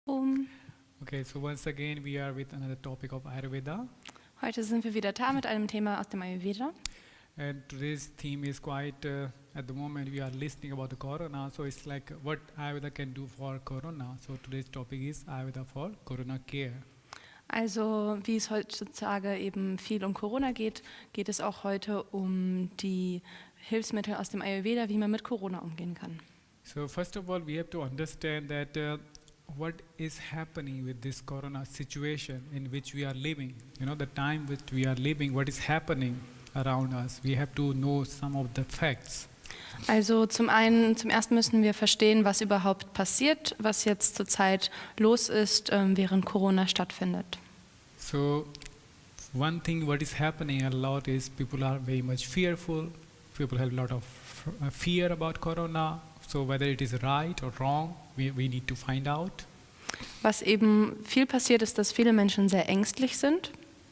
Um. Okay, so once again we are with another topic of Ayurveda. Heute sind wir wieder da mit einem Thema aus dem Ayurveda. And today's theme is quite, at the moment we are listening about the Corona, so it's like what Ayurveda can do for Corona. So today's topic is Ayurveda for Corona care. Also wie es heutzutage eben viel um Corona geht, geht es auch heute um die Hilfsmittel aus dem Ayurveda, wie man mit Corona umgehen kann. So first of all, we have to understand that what is happening with this Corona situation in which we are living. You know, the time which we are living, what is happening around us. We have to know some of the facts. Also zum ersten müssen wir verstehen, was überhaupt passiert, was jetzt zurzeit los ist, während Corona stattfindet. So one thing what is happening a lot is people are very much fearful. People have a lot of fear about Corona. So whether it is right or wrong, we need to find out. Was eben viel passiert ist, dass viele Menschen sehr ängstlich sind.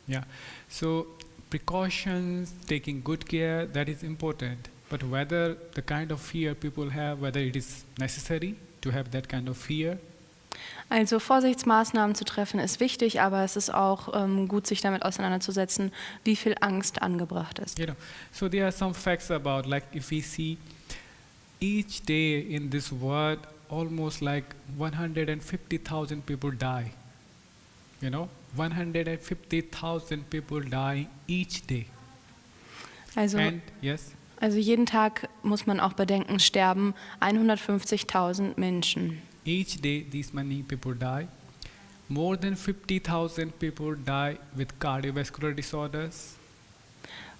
Yeah. So precautions, taking good care, that is important. But whether the kind of fear people have, whether it is necessary to have that kind of fear. Also Vorsichtsmaßnahmen zu treffen ist wichtig, aber es ist auch gut, sich damit auseinanderzusetzen, wie viel Angst angebracht ist. You know, so there are some facts about, like if we see each day in this world, almost like 150,000 people die. You know, 150,000 people die each day. Also, And yes. also jeden Tag muss man auch bedenken, sterben 150.000 Menschen. Each day these many people die. More than 50,000 people die with cardiovascular disorders.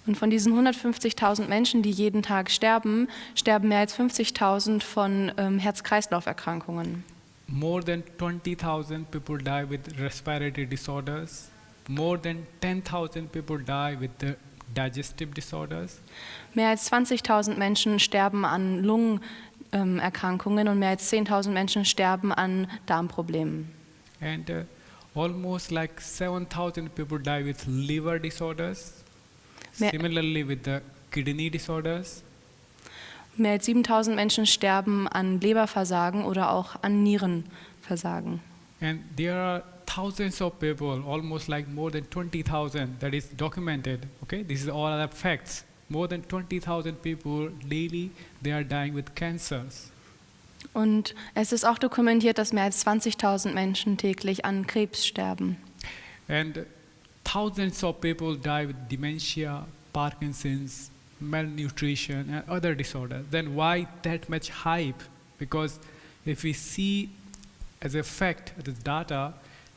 Und von diesen 150.000 Menschen, die jeden Tag sterben, sterben mehr als 50.000 von Herz-Kreislauf-Erkrankungen. More than 20,000 people die with respiratory disorders. More than 10,000 people die with the digestive disorders. Mehr als 20.000 Menschen sterben an Lungenerkrankungen und mehr als 10.000 Menschen sterben an Darmproblemen. And almost like 7,000 people die with liver disorders. Similarly with the kidney disorders. Mehr als 7.000 Menschen sterben an Leberversagen oder auch an Nierenversagen. And there are thousands of people, almost like more than 20,000, that is documented. Okay, this is all the facts. More than 20,000 people daily, they are dying with cancers. Und es ist auch dokumentiert, dass mehr als 20.000 Menschen täglich an Krebs sterben. And thousands of people die with dementia, Parkinson's, malnutrition, and other disorders. Then why that much hype? Because if we see as a fact, this data,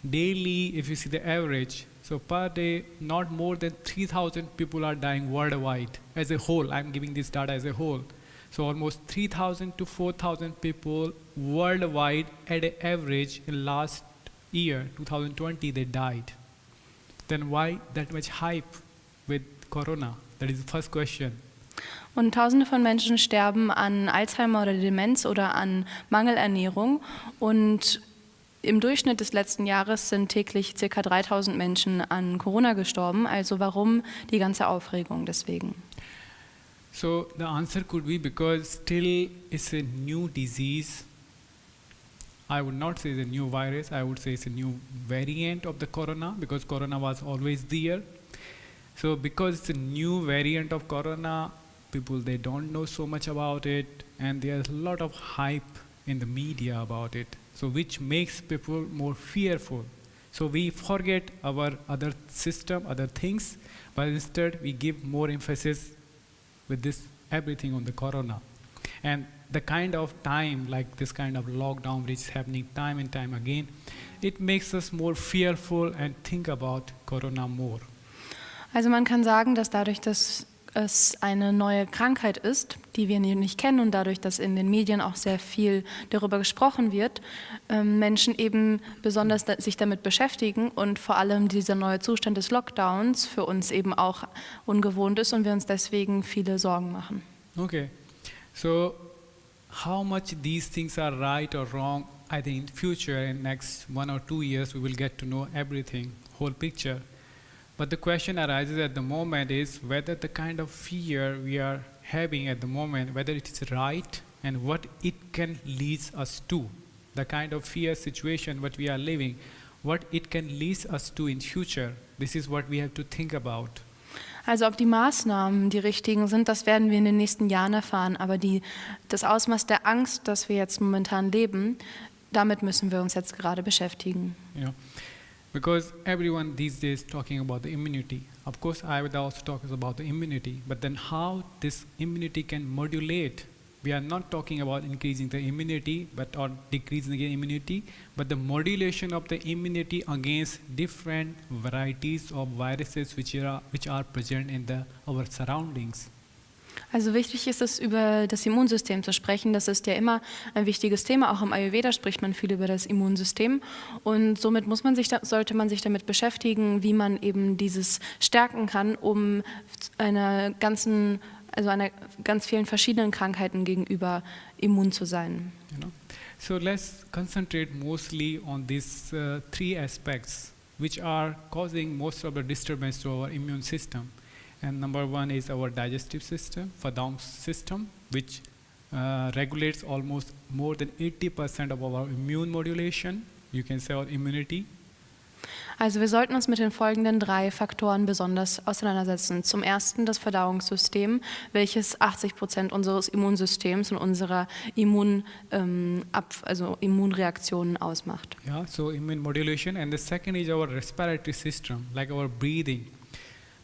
daily, if you see the average, so per day, not more than 3,000 people are dying worldwide as a whole. I'm giving this data as a whole. So almost 3,000 to 4,000 people worldwide at an average in last year, 2020, they died. Then why that much hype with Corona? That is the first question. Und Tausende von Menschen sterben an Alzheimer oder Demenz oder an Mangelernährung. Und im Durchschnitt des letzten Jahres sind täglich ca. 3.000 Menschen an Corona gestorben. Also warum die ganze Aufregung deswegen? So the answer could be because still it's a new disease. I would not say it's a new virus. I would say it's a new variant of the Corona, because Corona was always there. So because it's a new variant of Corona, people, they don't know so much about it, and there's a lot of hype in the media about it. So which makes people more fearful. So we forget our other system, other things, but instead we give more emphasis with this everything on the Corona. And the kind of time, like this kind of lockdown which is happening time and time again, it makes us more fearful and think about Corona more. Also man kann sagen, dass dadurch, dass es eine neue Krankheit ist, die wir nicht kennen, und dadurch, dass in den Medien auch sehr viel darüber gesprochen wird, Menschen eben besonders sich damit beschäftigen und vor allem dieser neue Zustand des Lockdowns für uns eben auch ungewohnt ist und wir uns deswegen viele Sorgen machen. Okay, so how much these things are right or wrong, I think in future, in next 1 or 2 years, we will get to know everything, whole picture. But the question arises at the moment is whether the kind of fear we are having at the moment, whether it is right and what it can lead us to. the kind of fear situation what we are living, what it can lead us to in future. This is what we have to think about. Also ob die Maßnahmen die richtigen sind, das werden wir in den nächsten Jahren erfahren. Aber das Ausmaß der Angst, das wir jetzt momentan leben, damit müssen wir uns jetzt gerade beschäftigen. You know, because everyone these days talking about the immunity. Of course, Ayurveda also talks about the immunity, but then how this immunity can modulate. We are not talking about increasing the immunity, or decreasing the immunity, but the modulation of the immunity against different varieties of viruses which are present in our surroundings. Also wichtig ist es, über das Immunsystem zu sprechen. Das ist ja immer ein wichtiges Thema. Auch im Ayurveda spricht man viel über das Immunsystem. Und somit sollte man sich damit beschäftigen, wie man eben dieses stärken kann, um einer ganz vielen verschiedenen Krankheiten gegenüber immun zu sein. You know? So let's concentrate mostly on these three aspects which are causing most of the disturbance to our immune system. And number one is our digestive system, Verdauung system, which regulates almost more than 80% of our immune modulation, you can say our immunity. Also wir sollten uns mit den folgenden 3 Faktoren besonders auseinandersetzen. Zum ersten das Verdauungssystem, welches 80% unseres Immunsystems und unserer Immunreaktionen ausmacht. Yeah, so immune modulation. And the second is our respiratory system, like our breathing.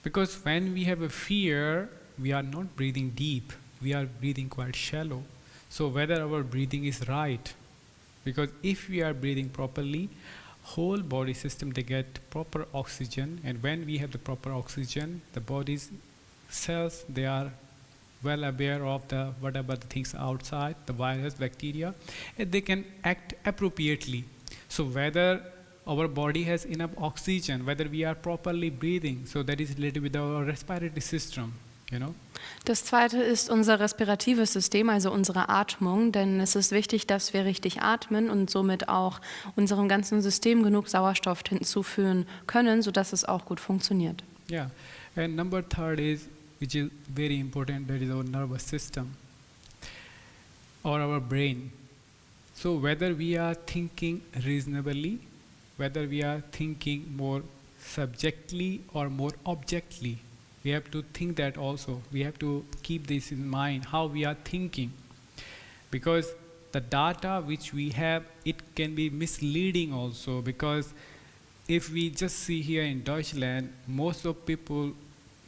Because when we have a fear, we are not breathing deep, we are breathing quite shallow. So whether our breathing is right, because if we are breathing properly, whole body system, they get proper oxygen, and when we have the proper oxygen, the body's cells, they are well aware of whatever the things outside, the virus, bacteria, and they can act appropriately. So whether our body has enough oxygen, whether we are properly breathing, so that is related with our respiratory system, you know. Das zweite ist unser respiratives System, also unsere Atmung, denn es ist wichtig, dass wir richtig atmen und somit auch unserem ganzen System genug Sauerstoff hinzuführen können, sodass es auch gut funktioniert. Yeah, and number third is, which is very important, that is our nervous system or our brain. So whether we are thinking reasonably, whether we are thinking more subjectively or more objectively, we have to think that also. We have to keep this in mind, how we are thinking. Because the data which we have, it can be misleading also, because if we just see here in Deutschland, most of people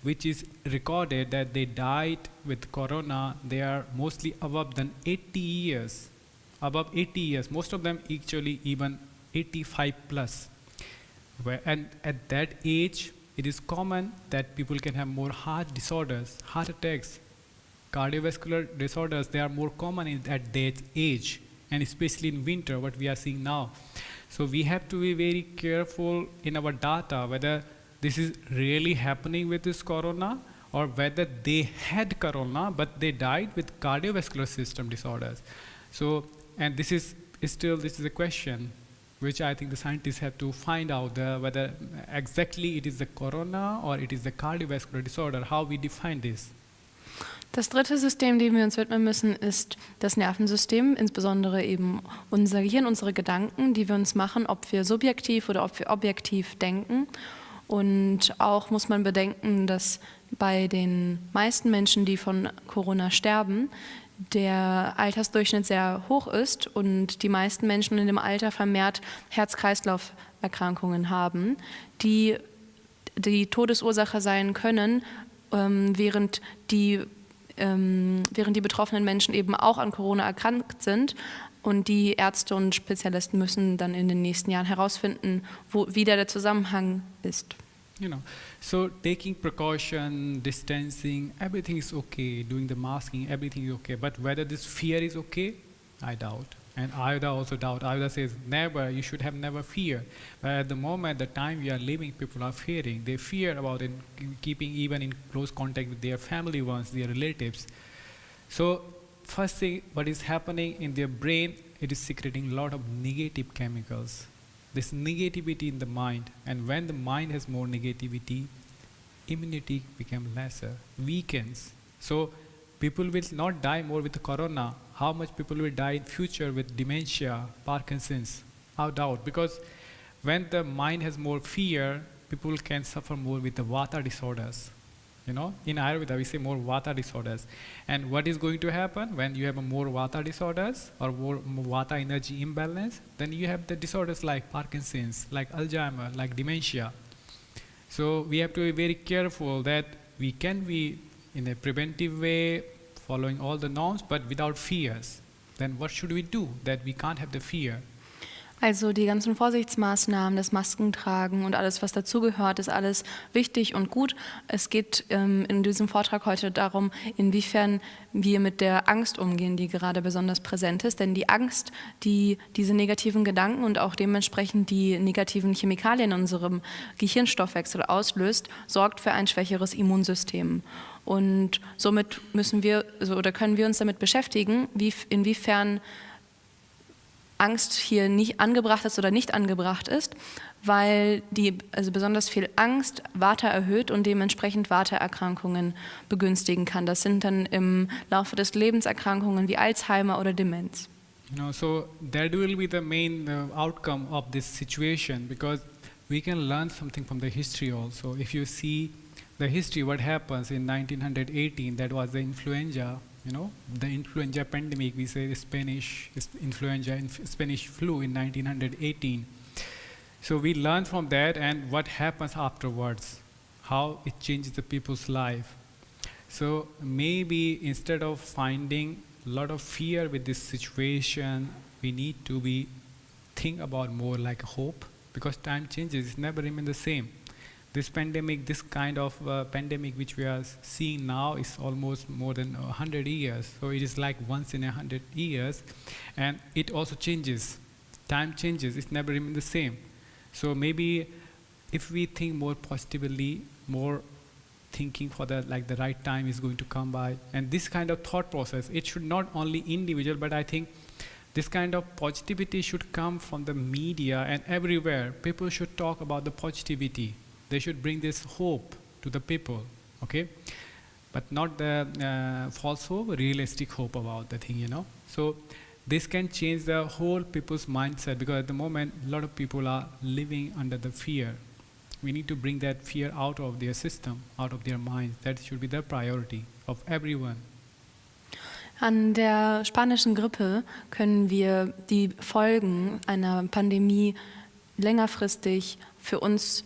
which is recorded that they died with Corona, they are mostly above than 80 years. Above 80 years. Most of them actually even 85 plus. And at that age, it is common that people can have more heart disorders, heart attacks, cardiovascular disorders. They are more common at that age, and especially in winter, what we are seeing now. So we have to be very careful in our data whether this is really happening with this corona, or whether they had corona but they died with cardiovascular system disorders. So, and this is a question which I think the scientists have to find out whether exactly it is the corona or it is the cardiovascular disorder, how we define this. Das dritte System, dem wir uns widmen müssen, ist das Nervensystem, insbesondere eben unser Gehirn, unsere Gedanken, die wir uns machen, ob wir subjektiv oder ob wir objektiv denken. Und auch muss man bedenken, dass bei den meisten Menschen, die von Corona sterben, der Altersdurchschnitt sehr hoch ist und die meisten Menschen in dem Alter vermehrt Herz-Kreislauf-Erkrankungen haben, die die Todesursache sein können, während die betroffenen Menschen eben auch an Corona erkrankt sind. Und die Ärzte und Spezialisten müssen dann in den nächsten Jahren herausfinden, wie der Zusammenhang ist. You know, so taking precaution, distancing, everything is okay. Doing the masking, everything is okay. But whether this fear is okay, I doubt. And Ayurveda also doubt. Ayurveda says never. You should have never fear. But at the moment, the time we are living, people are fearing. They fear about it, keeping even in close contact with their family ones, their relatives. So first thing, what is happening in their brain, it is secreting a lot of negative chemicals. This negativity in the mind, and when the mind has more negativity, immunity becomes lesser, weakens. So people will not die more with the corona. How much people will die in future with dementia, Parkinson's? I doubt, because when the mind has more fear, people can suffer more with the vata disorders. You know, in Ayurveda we say more vata disorders. And what is going to happen when you have a more vata disorders or more vata energy imbalance? Then you have the disorders like Parkinson's, like Alzheimer, like dementia. So we have to be very careful that we can be in a preventive way, following all the norms, but without fears. Then what should we do that we can't have the fear? Also die ganzen Vorsichtsmaßnahmen, das Maskentragen und alles, was dazugehört, ist alles wichtig und gut. Es geht in diesem Vortrag heute darum, inwiefern wir mit der Angst umgehen, die gerade besonders präsent ist. Denn die Angst, die diese negativen Gedanken und auch dementsprechend die negativen Chemikalien in unserem Gehirnstoffwechsel auslöst, sorgt für ein schwächeres Immunsystem. Und somit können wir uns damit beschäftigen, inwiefern Angst hier nicht angebracht ist oder nicht angebracht ist, weil besonders viel Angst Vata erhöht und dementsprechend Vata-Erkrankungen begünstigen kann. Das sind dann im Laufe des Lebens Erkrankungen wie Alzheimer oder Demenz. So that will be the main outcome of this situation, because we can learn something from the history also. If you see the history, what happens in 1918, that was the influenza. You know, the influenza pandemic, we say Spanish influenza, Spanish flu in 1918. So we learn from that and what happens afterwards, how it changes the people's life. So maybe instead of finding a lot of fear with this situation, we need to think about more like hope, because time changes, it never remains the same. This pandemic, this kind of pandemic which we are seeing now is almost more than 100 years. So it is like once in 100 years, and it also changes. Time changes, it never remains the same. So maybe if we think more positively, more thinking for the right time is going to come by, and this kind of thought process, it should not only individual, but I think this kind of positivity should come from the media and everywhere. People should talk about the positivity. They should bring this hope to the people, okay? But not the false hope, realistic hope about the thing, you know? So this can change the whole people's mindset, because at the moment, a lot of people are living under the fear. We need to bring that fear out of their system, out of their minds. That should be the priority of everyone. An der spanischen Grippe können wir die Folgen einer Pandemie längerfristig für uns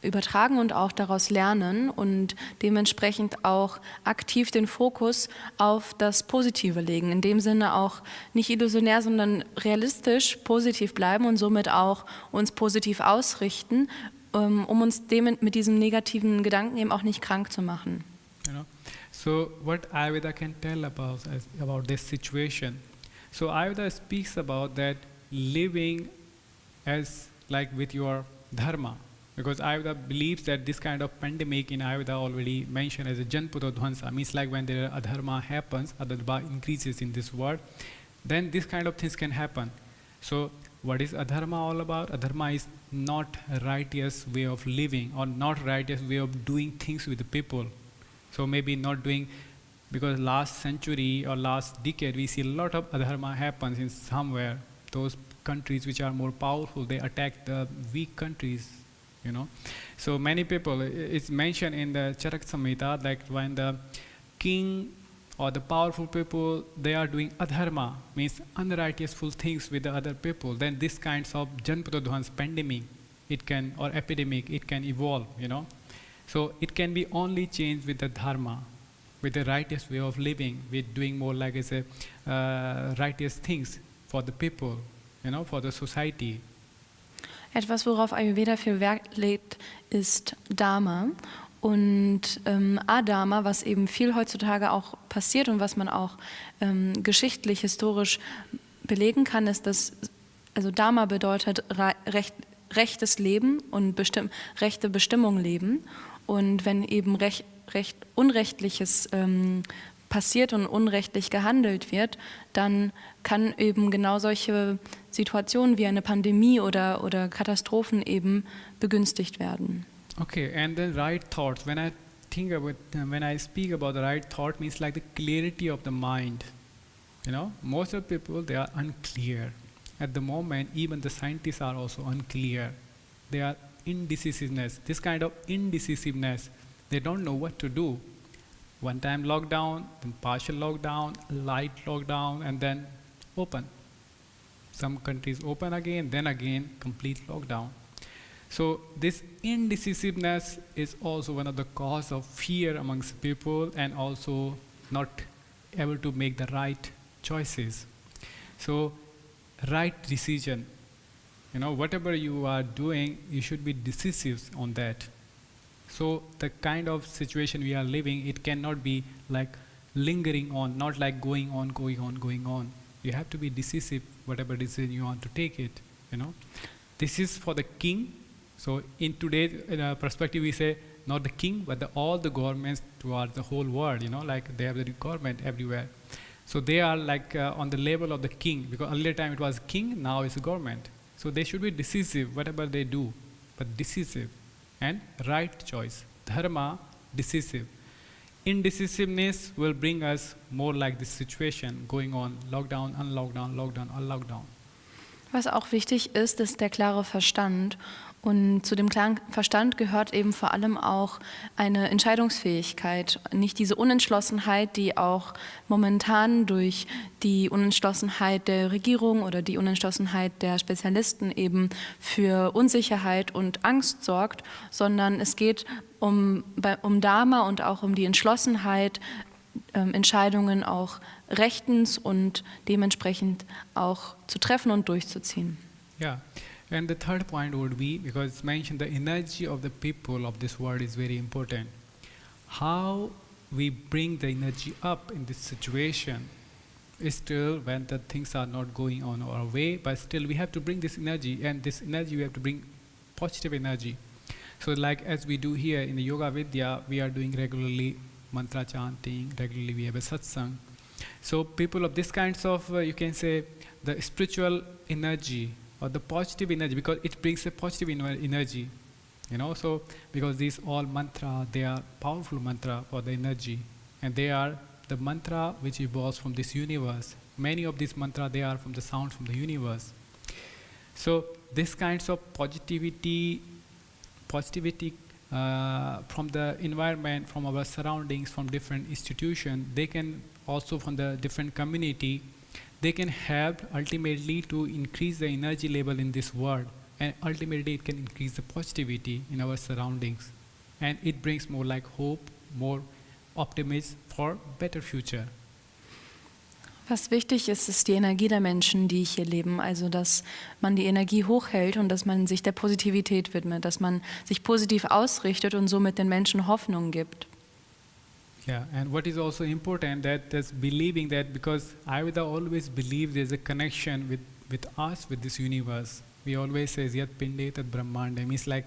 übertragen und auch daraus lernen und dementsprechend auch aktiv den Fokus auf das Positive legen. In dem Sinne auch nicht illusionär, sondern realistisch positiv bleiben und somit auch uns positiv ausrichten, um uns mit diesem negativen Gedanken eben auch nicht krank zu machen. You know? So what Ayurveda can tell about this situation? So Ayurveda speaks about that living as like with your dharma. Because Ayurveda believes that this kind of pandemic in Ayurveda already mentioned as a janputo dhvansa, means like when there adharma happens, adharma increases in this world, then this kind of things can happen. So what is adharma all about? Adharma is not righteous way of living or not righteous way of doing things with the people. So maybe not doing, because last century or last decade we see a lot of adharma happens in somewhere. Those countries which are more powerful, they attack the weak countries. You know, so many people, it's mentioned in the Charak Samhita, like when the king or the powerful people, they are doing adharma, means unrighteousful things with the other people, then this kinds of janpatodhvans pandemic, it can, or epidemic, it can evolve, you know. So it can be only changed with the dharma, with the righteous way of living, with doing more like as a righteous things for the people, you know, for the society. Etwas, worauf Ayurveda viel Wert legt, ist Dharma und Adharma, was eben viel heutzutage auch passiert und was man auch geschichtlich, historisch belegen kann, ist, dass, also Dharma bedeutet rechtes Leben und rechte Bestimmung leben, und wenn eben Unrechtliches passiert und unrechtlich gehandelt wird, dann kann eben genau solche Situationen wie eine Pandemie oder Katastrophen eben begünstigt werden. Okay, and then right thoughts. When I think about when I speak about the right thought, means like the clarity of the mind. You know, most of the people, they are unclear. At the moment, even the scientists are also unclear. They are indecisiveness. This kind of indecisiveness, they don't know what to do. One time lockdown, then partial lockdown, light lockdown, and then open. Some countries open again, then again complete lockdown. So this indecisiveness is also one of the cause of fear amongst people, and also not able to make the right choices. So right decision, you know, whatever you are doing, you should be decisive on that. So the kind of situation we are living, it cannot be like lingering on, not like going on. You have to be decisive, whatever decision you want to take it, you know. This is for the king. So in today's perspective, we say not the king, but all the governments throughout the whole world, you know, like they have the government everywhere. So they are like on the level of the king, because earlier time it was king, now it's government. So they should be decisive, whatever they do, but decisive and right choice. Dharma, decisive. Indecisiveness will bring us more like this situation going on, lockdown, unlockdown, lockdown, unlockdown. Was auch wichtig ist, ist der klare Verstand. Und zu dem klaren Verstand gehört eben vor allem auch eine Entscheidungsfähigkeit. Nicht diese Unentschlossenheit, die auch momentan durch die Unentschlossenheit der Regierung oder die Unentschlossenheit der Spezialisten eben für Unsicherheit und Angst sorgt, sondern es geht um Dharma und auch um die Entschlossenheit, Entscheidungen auch rechtens und dementsprechend auch zu treffen und durchzuziehen. Yeah. And the third point would be, because it's mentioned, the energy of the people of this world is very important. How we bring the energy up in this situation is still when the things are not going on our way, but still we have to bring this energy, and this energy we have to bring positive energy. So like as we do here in the Yoga Vidya, we are doing regularly mantra chanting, regularly we have a satsang. So people of this kinds of, you can say, the spiritual energy, or the positive energy, because it brings a positive energy, you know. So because these all mantra, they are powerful mantra for the energy, and they are the mantra which evolves from this universe. Many of these mantra, they are from the sound from the universe. So these kinds of positivity from the environment, from our surroundings, from different institutions, they can also from the different community, they can help ultimately to increase the energy level in this world, and ultimately it can increase the positivity in our surroundings, and it brings more like hope, more optimism for better future. Was wichtig ist, ist die Energie der Menschen, die hier leben. Also, dass man die Energie hochhält und dass man sich der Positivität widmet, dass man sich positiv ausrichtet und somit den Menschen Hoffnung gibt. Yeah, and what is also important that is believing that, because Ayurveda always believes there's a connection with us, with this universe. We always say Yat Pinde Tat Brahmanda, means like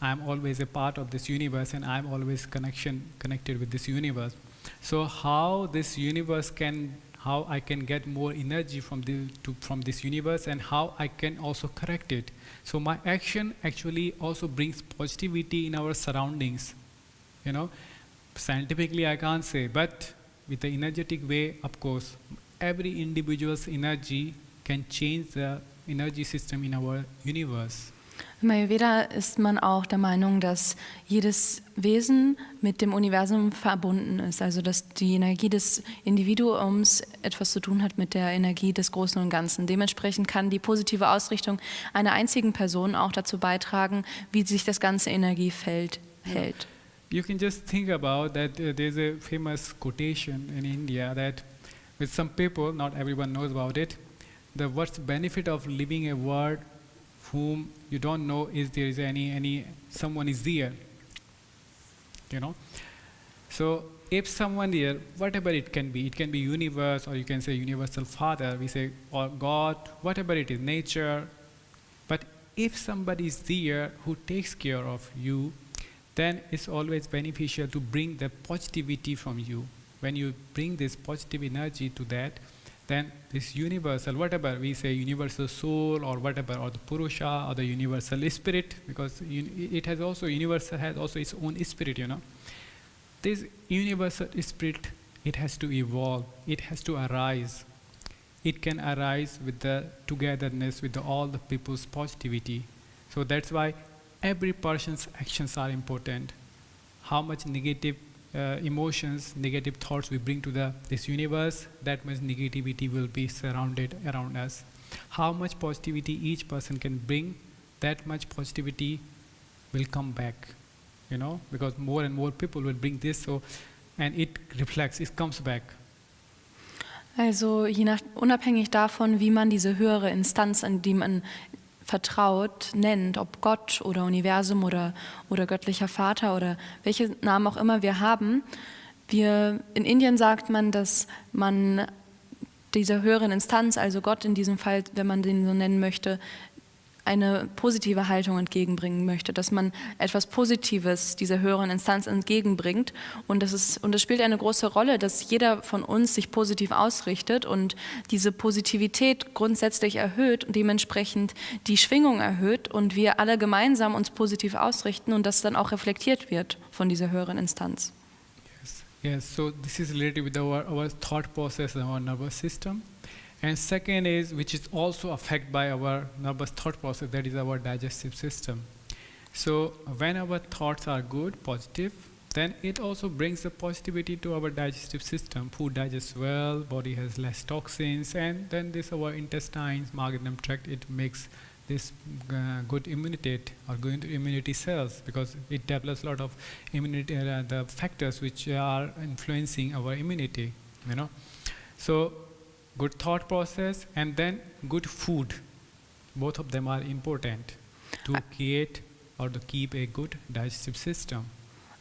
I'm always a part of this universe and I'm always connected with this universe. So how this universe how I can get more energy from this universe, and how I can also correct it. So my action actually also brings positivity in our surroundings, you know. Scientifically I can't say, but with the energetic way, of course, every individual's energy can change the energy system in our universe. Im Ayurveda ist man auch der Meinung, dass jedes Wesen mit dem Universum verbunden ist. Also dass die Energie des Individuums etwas zu tun hat mit der Energie des Großen und Ganzen. Dementsprechend kann die positive Ausrichtung einer einzigen Person auch dazu beitragen, wie sich das ganze Energiefeld hält. You can just think about that there's a famous quotation in India that with some people, not everyone knows about it, what's the benefit of living a world whom you don't know is there is someone is there, you know. So if someone there, whatever it can be universe, or you can say universal father, we say, or God, whatever it is, nature. But if somebody is there who takes care of you, then it's always beneficial to bring the positivity from you. When you bring this positive energy to that, then this universal, whatever we say, universal soul or whatever, or the Purusha or the universal spirit, because it has also, universal has also its own spirit, you know. this universal spirit, it has to evolve, it has to arise. It can arise with the togetherness, with all the people's positivity. So that's why every person's actions are important. How much negative emotions, negative thoughts we bring to this universe, that much negativity will be surrounded around us. How much positivity each person can bring, that much positivity will come back, because more and more people will bring this, and it reflects, it comes back. Also unabhängig davon, wie man diese höhere Instanz, an die man vertraut, nennt, ob Gott oder Universum oder göttlicher Vater oder welche Namen auch immer wir haben, in Indien sagt man, dass man dieser höheren Instanz, also Gott in diesem Fall, wenn man den so nennen möchte, eine positive Haltung entgegenbringen möchte, dass man etwas Positives dieser höheren Instanz entgegenbringt. Und das spielt eine große Rolle, dass jeder von uns sich positiv ausrichtet und diese Positivität grundsätzlich erhöht und dementsprechend die Schwingung erhöht und wir alle gemeinsam uns positiv ausrichten und das dann auch reflektiert wird von dieser höheren Instanz. Yes. So this is related with our thought process and our nervous system. And second is, which is also affected by our nervous thought process, that is our digestive system. So when our thoughts are good, positive, then it also brings the positivity to our digestive system. Food digests well, body has less toxins, and then our intestines, magnum tract, it makes this good immunity or good immunity cells, because it develops a lot of immunity, the factors which are influencing our immunity, So good thought process and then good food, both of them are important to create or to keep a good digestive system.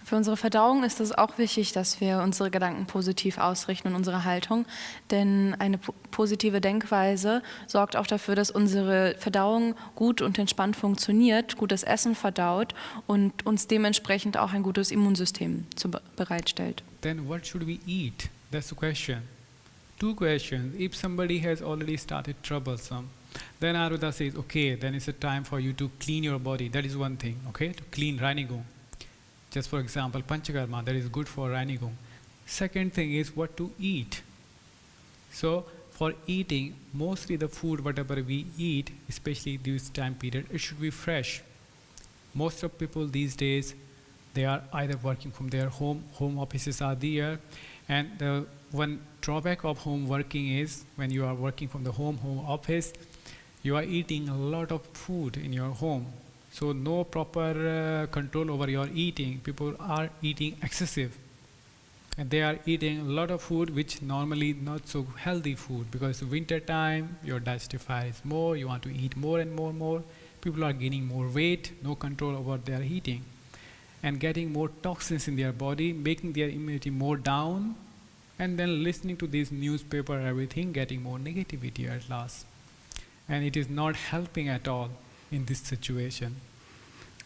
Für unsere Verdauung ist es auch wichtig, dass wir unsere Gedanken positiv ausrichten und unsere Haltung, denn eine positive Denkweise sorgt auch dafür, dass unsere Verdauung gut und entspannt funktioniert, gutes Essen verdaut und uns dementsprechend auch ein gutes Immunsystem bereitstellt. Then what should we eat? That's the question. Two questions. If somebody has already started troublesome, then Ayurveda says, okay, then it's a time for you to clean your body. That is one thing, okay, to clean Reinigung. Just for example, Panchakarma, that is good for Reinigung. Second thing is what to eat. So for eating, mostly the food, whatever we eat, especially this time period, it should be fresh. Most of people these days, they are either working from their home offices are there, and the one drawback of home working is when you are working from the home office, you are eating a lot of food in your home. So no proper control over your eating. People are eating excessive. And they are eating a lot of food which normally not so healthy food, because winter time, your digestive fire is more, you want to eat more and more. People are gaining more weight, no control over what they are eating. And getting more toxins in their body, making their immunity more down, and then listening to this newspaper, everything, getting more negativity at last. And it is not helping at all in this situation.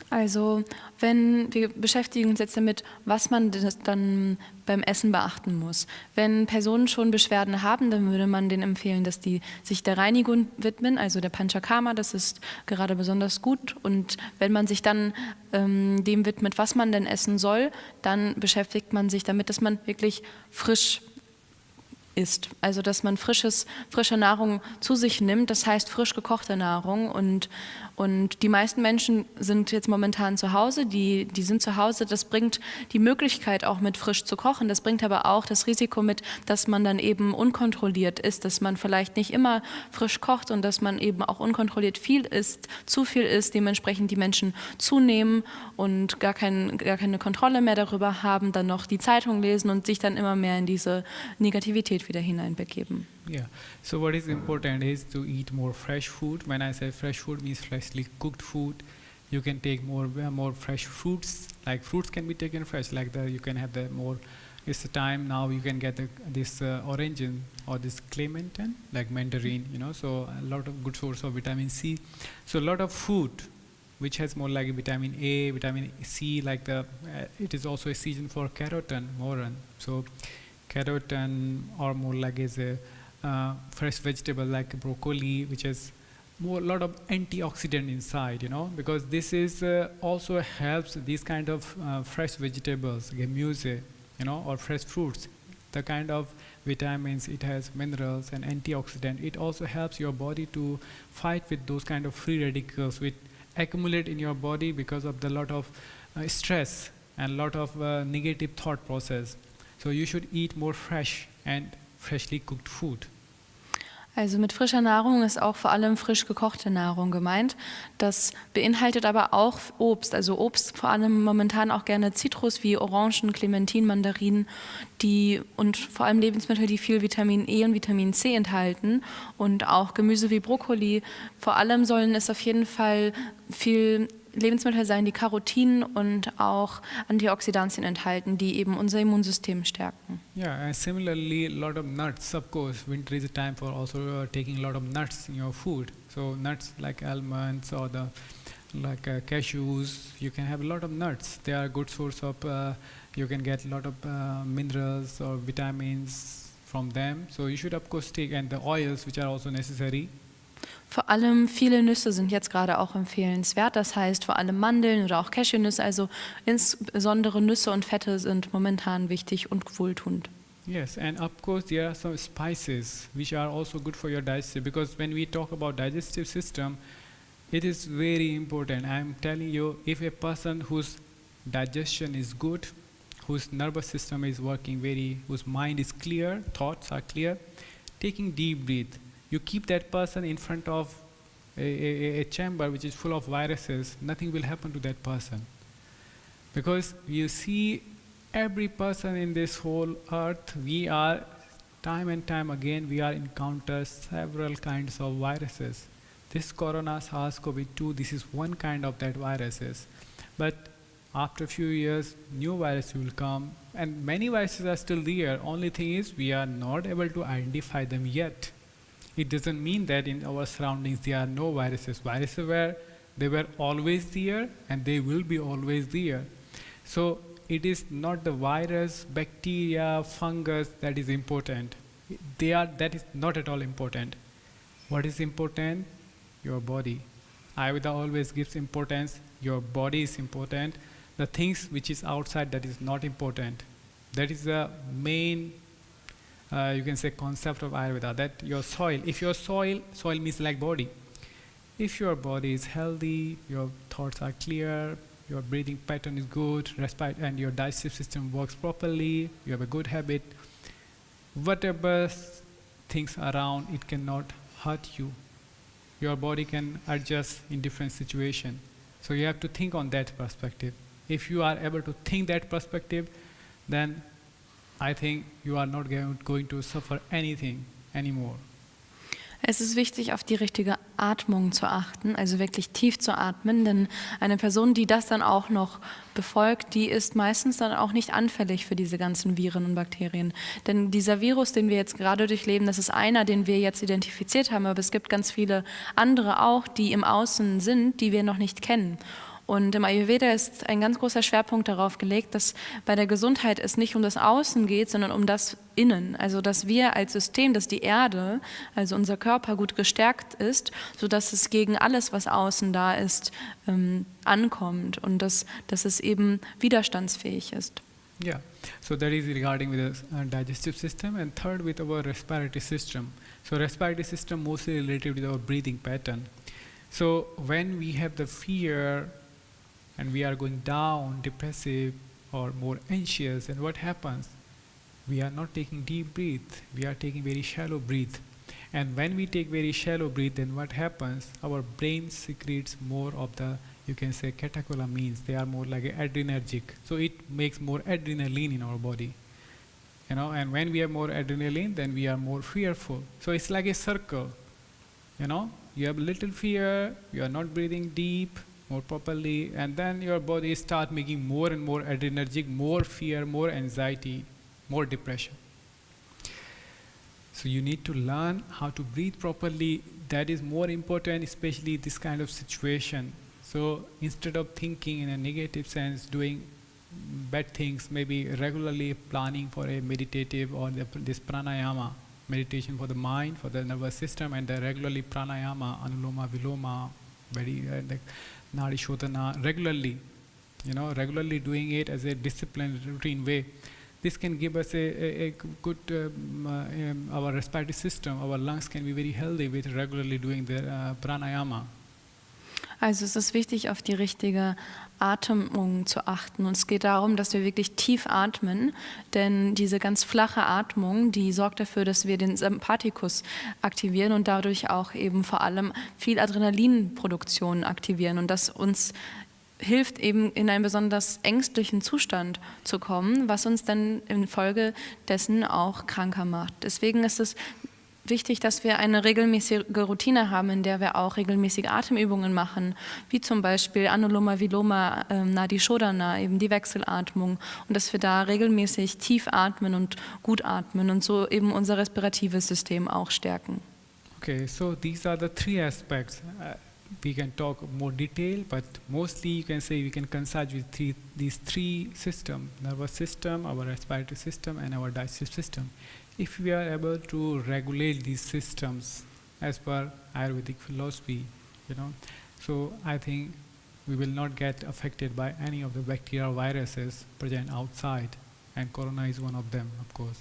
Also, wenn wir beschäftigen uns jetzt damit, was man dann beim Essen beachten muss. Wenn Personen schon Beschwerden haben, dann würde man denen empfehlen, dass die sich der Reinigung widmen, also der Panchakarma, das ist gerade besonders gut. Und wenn man sich dann dem widmet, was man denn essen soll, dann beschäftigt man sich damit, dass man wirklich frisch isst. Also dass man frische Nahrung zu sich nimmt, das heißt frisch gekochte Nahrung. Und die meisten Menschen sind jetzt momentan zu Hause, die sind zu Hause, das bringt die Möglichkeit auch mit frisch zu kochen, das bringt aber auch das Risiko mit, dass man dann eben unkontrolliert isst, dass man vielleicht nicht immer frisch kocht und dass man eben auch unkontrolliert viel isst, zu viel isst, dementsprechend die Menschen zunehmen und gar keine Kontrolle mehr darüber haben, dann noch die Zeitung lesen und sich dann immer mehr in diese Negativität wieder hineinbegeben. Yeah. So what is important is to eat more fresh food. When I say fresh food, means freshly cooked food. You can take more fresh fruits. Like fruits can be taken fresh. Like you can have the more. It's the time now you can get this orange or this clementine, like mandarin. So a lot of good source of vitamin C. So a lot of food which has more like vitamin A, vitamin C. Like it is also a season for carotene, more. So carotene or more like is a fresh vegetable like broccoli, which has a lot of antioxidant inside, because this is also helps these kind of fresh vegetables, Genieße, or fresh fruits. The kind of vitamins, it has minerals and antioxidant. It also helps your body to fight with those kind of free radicals which accumulate in your body because of the lot of stress and lot of negative thought process. So you should eat more fresh and freshly cooked food. Also mit frischer Nahrung ist auch vor allem frisch gekochte Nahrung gemeint. Das beinhaltet aber auch Obst, also Obst vor allem momentan auch gerne Zitrus wie Orangen, Clementinen, Mandarinen, und vor allem Lebensmittel, die viel Vitamin E und Vitamin C enthalten und auch Gemüse wie Brokkoli. Vor allem sollen es auf jeden Fall viel Lebensmittel sein, die Carotin und auch Antioxidantien enthalten, die eben unser Immunsystem stärken. Yeah, and similarly, a lot of nuts. Of course, winter is a time for also taking a lot of nuts in your food. So nuts like almonds or cashews, you can have a lot of nuts. They are a good source of. You can get a lot of minerals or vitamins from them. So you should of course take, and the oils which are also necessary. Vor allem viele Nüsse sind jetzt gerade auch empfehlenswert, das heißt vor allem Mandeln oder auch Cashewnüsse, also insbesondere Nüsse und Fette sind momentan wichtig und wohltuend. Yes, and of course there are some spices which are also good for your digestive, because when we talk about digestive system, it is very important. I am telling you, if a person whose digestion is good, whose nervous system is working whose mind is clear, thoughts are clear, taking deep breath. You keep that person in front of a chamber which is full of viruses, nothing will happen to that person. Because you see, every person in this whole earth, we are, time and time again, we are encounter several kinds of viruses. This Corona, SARS-CoV-2, this is one kind of that viruses. But after a few years, new viruses will come, and many viruses are still there. Only thing is, we are not able to identify them yet. It doesn't mean that in our surroundings there are no viruses. Viruses were always there and they will be always there. So it is not the virus, bacteria, fungus that is important. That is not at all important. What is important? Your body. Ayurveda always gives importance. Your body is important. The things which is outside, that is not important. That is the main you can say concept of Ayurveda, that your soil, if your soil means like body. If your body is healthy, your thoughts are clear, your breathing pattern is good, and your digestive system works properly, you have a good habit, whatever things around, it cannot hurt you. Your body can adjust in different situations. So you have to think on that perspective. If you are able to think that perspective, then I think you are not going to suffer anything anymore. Es ist wichtig, auf die richtige Atmung zu achten, also wirklich tief zu atmen, denn eine Person, die das dann auch noch befolgt, die ist meistens dann auch nicht anfällig für diese ganzen Viren und Bakterien. Denn dieser Virus, den wir jetzt gerade durchleben, das ist einer, den wir jetzt identifiziert haben, aber es gibt ganz viele andere auch, die im Außen sind, die wir noch nicht kennen. Und im Ayurveda ist ein ganz großer Schwerpunkt darauf gelegt, dass bei der Gesundheit es nicht um das Außen geht, sondern um das Innen. Also dass wir als System, dass die Erde, also unser Körper gut gestärkt ist, sodass es gegen alles, was außen da ist, ankommt und dass es eben widerstandsfähig ist. Yeah, so that is regarding with the digestive system, and third with our respiratory system. So respiratory system mostly related with our breathing pattern. So when we have the fear and we are going down, depressive or more anxious, and what happens? We are not taking deep breath, we are taking very shallow breath. And when we take very shallow breath, then what happens? Our brain secretes more of the, you can say, catecholamines. They are more like adrenergic. So it makes more adrenaline in our body. And when we have more adrenaline, then we are more fearful. So it's like a circle. You have little fear, you are not breathing deep, more properly, and then your body start making more and more adrenergic, more fear, more anxiety, more depression. So you need to learn how to breathe properly. That is more important, especially this kind of situation. So instead of thinking in a negative sense, doing bad things, maybe regularly planning for a meditative or this pranayama, meditation for the mind, for the nervous system, and the regularly pranayama, anuloma, viloma, very like nadi shodhana, regularly doing it as a disciplined, routine way. this can give us a good, our respiratory system, our lungs can be very healthy with regularly doing the pranayama. Also es ist wichtig, auf die richtige Atmung zu achten. Und es geht darum, dass wir wirklich tief atmen, denn diese ganz flache Atmung, die sorgt dafür, dass wir den Sympathikus aktivieren und dadurch auch eben vor allem viel Adrenalinproduktion aktivieren und das uns hilft eben in einen besonders ängstlichen Zustand zu kommen, was uns dann infolgedessen auch kranker macht. Deswegen ist es wichtig, dass wir eine regelmäßige Routine haben, in der wir auch regelmäßige Atemübungen machen, wie zum Beispiel Anuloma Viloma, Nadi Shodhana, eben die Wechselatmung und dass wir da regelmäßig tief atmen und gut atmen und so eben unser respiratives System auch stärken. Okay, so these are the three aspects. We can talk more detail, but mostly you can say we can concise with these three systems: nervous system, our respiratory system, and our digestive system. If we are able to regulate these systems as per Ayurvedic philosophy, so I think we will not get affected by any of the bacteria or viruses present outside, and Corona is one of them, of course.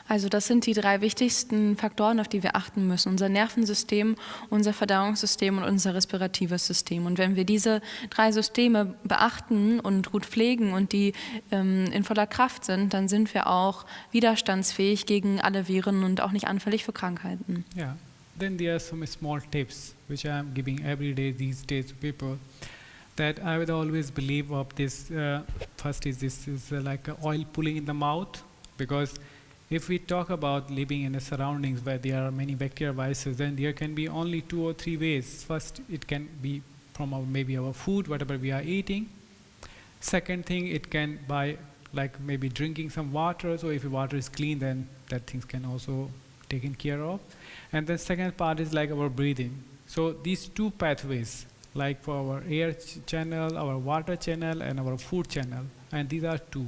Also das sind die drei wichtigsten Faktoren, auf die wir achten müssen. Unser Nervensystem, unser Verdauungssystem und unser respiratives System. Und wenn wir diese drei Systeme beachten und gut pflegen und die in voller Kraft sind, dann sind wir auch widerstandsfähig gegen alle Viren und auch nicht anfällig für Krankheiten. Yeah. Then there are some small tips which I am giving every day these days to people. That I would always believe of this. First is this is like a oil pulling in the mouth, because if we talk about living in the surroundings where there are many bacteria viruses, then there can be only 2 or 3 ways. First, it can be from maybe our food, whatever we are eating. Second thing, it can by like maybe drinking some water. So if the water is clean, then that things can also taken care of. And the second part is like our breathing. So these two pathways, like for our air channel, our water channel, and our food channel, and these are two.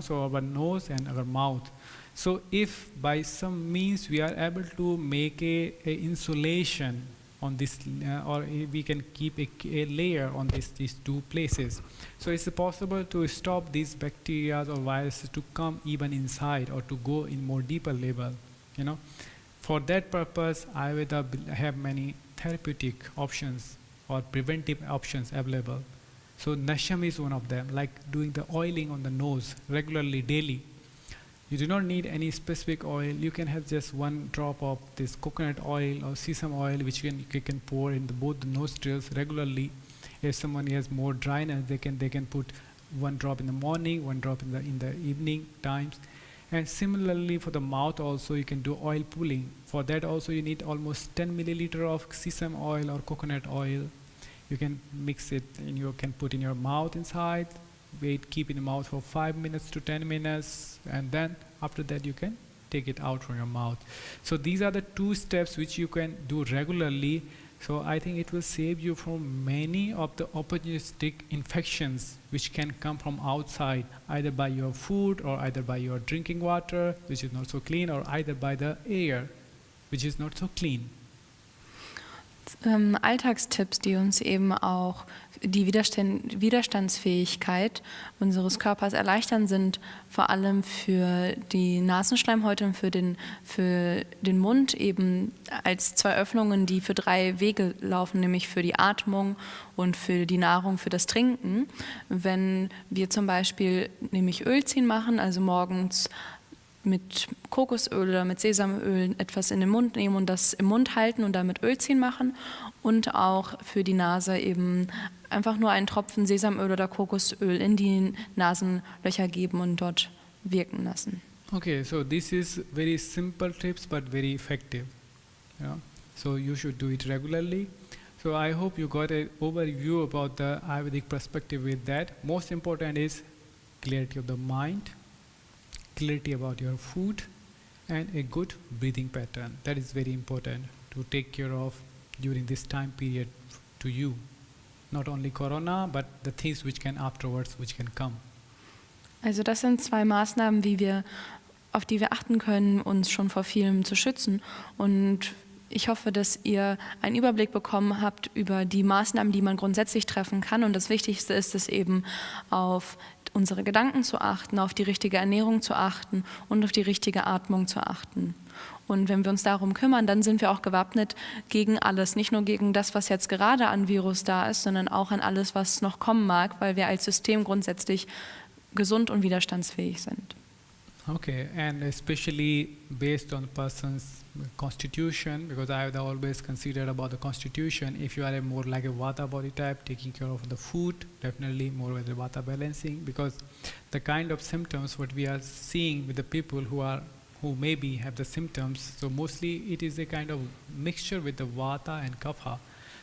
So our nose and our mouth. So if by some means we are able to make a insulation on this, or we can keep a layer on these two places, so it's possible to stop these bacteria or viruses to come even inside or to go in more deeper level. For that purpose, Ayurveda have many therapeutic options or preventive options available. So Nasham is one of them, like doing the oiling on the nose regularly, daily. You do not need any specific oil. You can have just 1 drop of this coconut oil or sesame oil, which you can pour in both the nostrils regularly. If someone has more dryness, they can put 1 drop in the morning, 1 drop in the evening times. And similarly for the mouth also, you can do oil pulling. For that also you need almost 10 milliliter of sesame oil or coconut oil. You can mix it and you can put in your mouth inside, keep in the mouth for 5 minutes to 10 minutes, and then after that you can take it out from your mouth. So these are the 2 steps which you can do regularly. So I think it will save you from many of the opportunistic infections which can come from outside, either by your food or either by your drinking water, which is not so clean, or either by the air, which is not so clean. Alltagstipps, die uns eben auch die Widerstandsfähigkeit unseres Körpers erleichtern, sind vor allem für die Nasenschleimhäute und für den Mund eben als 2 Öffnungen, die für 3 Wege laufen, nämlich für die Atmung und für die Nahrung, für das Trinken. Wenn wir zum Beispiel nämlich Ölziehen machen, also morgens mit Kokosöl oder mit Sesamöl etwas in den Mund nehmen und das im Mund halten und damit Ölziehen machen, und auch für die Nase eben einfach nur einen Tropfen Sesamöl oder Kokosöl in die Nasenlöcher geben und dort wirken lassen. Okay, so this is very simple tips but very effective. So you should do it regularly. So I hope you got an overview about the Ayurvedic perspective with that. Most important is clarity of the mind, clarity about your food, and a good breathing pattern. That is very important to take care of during this time period to you. Not only Corona, but the things which can afterwards, which can come. Also das sind 2 Maßnahmen, auf die wir achten können, uns schon vor vielem zu schützen. Und ich hoffe, dass ihr einen Überblick bekommen habt über die Maßnahmen, die man grundsätzlich treffen kann. Und das Wichtigste ist es eben, auf unsere Gedanken zu achten, auf die richtige Ernährung zu achten und auf die richtige Atmung zu achten. Und wenn wir uns darum kümmern, dann sind wir auch gewappnet gegen alles. Nicht nur gegen das, was jetzt gerade an Virus da ist, sondern auch an alles, was noch kommen mag, weil wir als System grundsätzlich gesund und widerstandsfähig sind. Okay, and especially based on person's constitution, because I have always considered about the constitution, if you are more like a Vata body type, taking care of the food, definitely more with the Vata balancing, because the kind of symptoms what we are seeing with the people who maybe have the symptoms, so mostly it is a kind of mixture with the Vata and Kapha.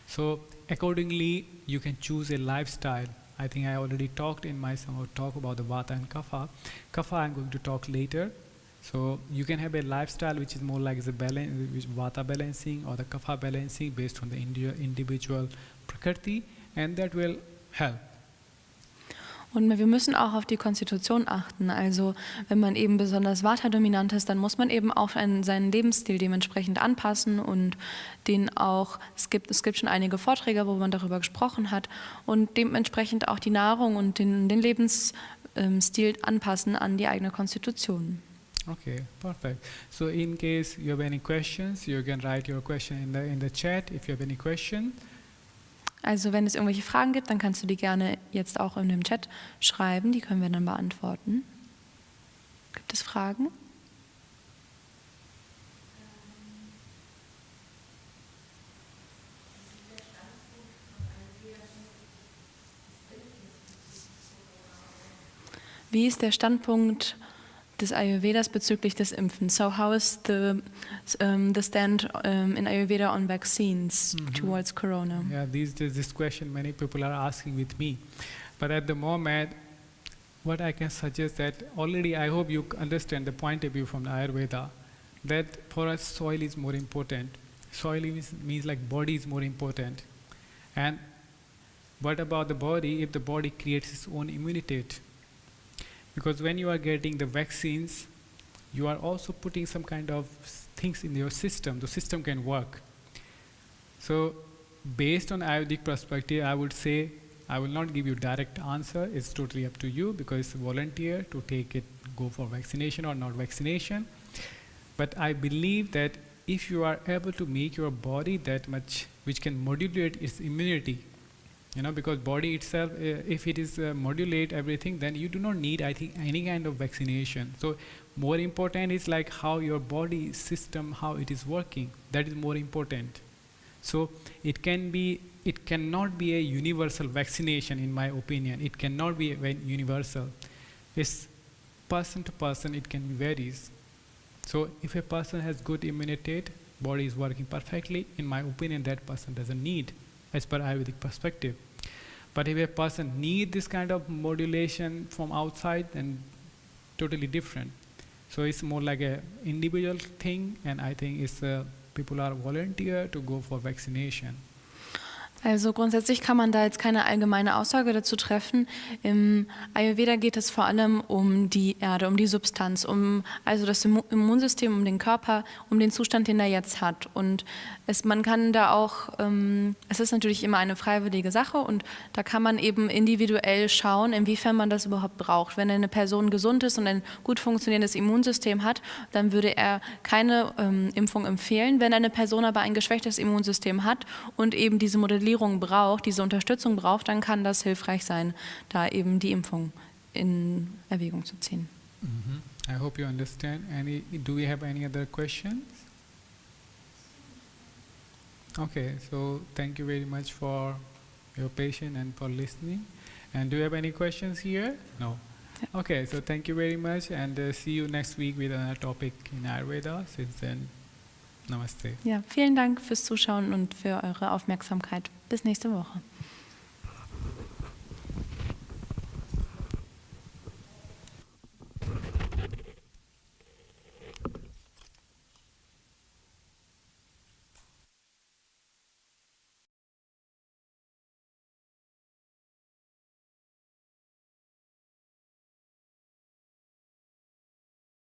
So accordingly, you can choose a lifestyle. I think I already talked in my talk about the Vata and Kapha. Kapha I'm going to talk later. So you can have a lifestyle which is more like the balance, which Vata balancing or the Kapha balancing based on the individual Prakriti, and that will help. Und wir müssen auch auf die Konstitution achten. Also wenn man eben besonders Vata-dominant ist, dann muss man eben auch seinen Lebensstil dementsprechend anpassen und den auch, es gibt schon einige Vorträge, wo man darüber gesprochen hat, und dementsprechend auch die Nahrung und den Lebensstil anpassen an die eigene Konstitution. Okay, perfect. So in case you have any questions, you can write your question in the chat if you have any question. Also wenn es irgendwelche Fragen gibt, dann kannst du die gerne jetzt auch in dem Chat schreiben, die können wir dann beantworten. Gibt es Fragen? Wie ist der Standpunkt des Ayurvedas bezüglich des Impfens? So how is the stand in Ayurveda on vaccines towards Corona? Yeah, this question many people are asking with me. But at the moment, what I can suggest that already I hope you understand the point of view from the Ayurveda, that for us soil is more important. Soil means like body is more important. And what about the body if the body creates its own immunity? Because when you are getting the vaccines, you are also putting some kind of things in your system. The system can work. So based on Ayurvedic perspective, I would say, I will not give you direct answer. It's totally up to you because it's a volunteer to take it, go for vaccination or not vaccination. But I believe that if you are able to make your body that much, which can modulate its immunity, because body itself, if it is modulate everything, then you do not need, I think, any kind of vaccination. So more important is like how your body system, how it is working. That is more important. So it cannot be a universal vaccination, in my opinion. It cannot be universal. It's person to person, it can varies. So if a person has good immunity, body is working perfectly, in my opinion, that person doesn't need, as per Ayurvedic perspective. But if a person needs this kind of modulation from outside, then totally different. So it's more like a individual thing, and I think it's people are volunteer to go for vaccination. Also grundsätzlich kann man da jetzt keine allgemeine Aussage dazu treffen. Im Ayurveda geht es vor allem um die Erde, um die Substanz, also das Immunsystem, um den Körper, um den Zustand, den er jetzt hat. Und man kann da auch, es ist natürlich immer eine freiwillige Sache und da kann man eben individuell schauen, inwiefern man das überhaupt braucht. Wenn eine Person gesund ist und ein gut funktionierendes Immunsystem hat, dann würde er keine Impfung empfehlen. Wenn eine Person aber ein geschwächtes Immunsystem hat und eben diese Modellierung braucht, diese Unterstützung braucht, dann kann das hilfreich sein, da eben die Impfung in Erwägung zu ziehen. I hope you understand. Do we have any other questions? Okay, so thank you very much for your patience and for listening. And do you have any questions here? No. Yeah. Okay, so thank you very much and see you next week with another topic in Ayurveda. Since then, Namasté. Ja, vielen Dank fürs Zuschauen und für eure Aufmerksamkeit. Bis nächste Woche.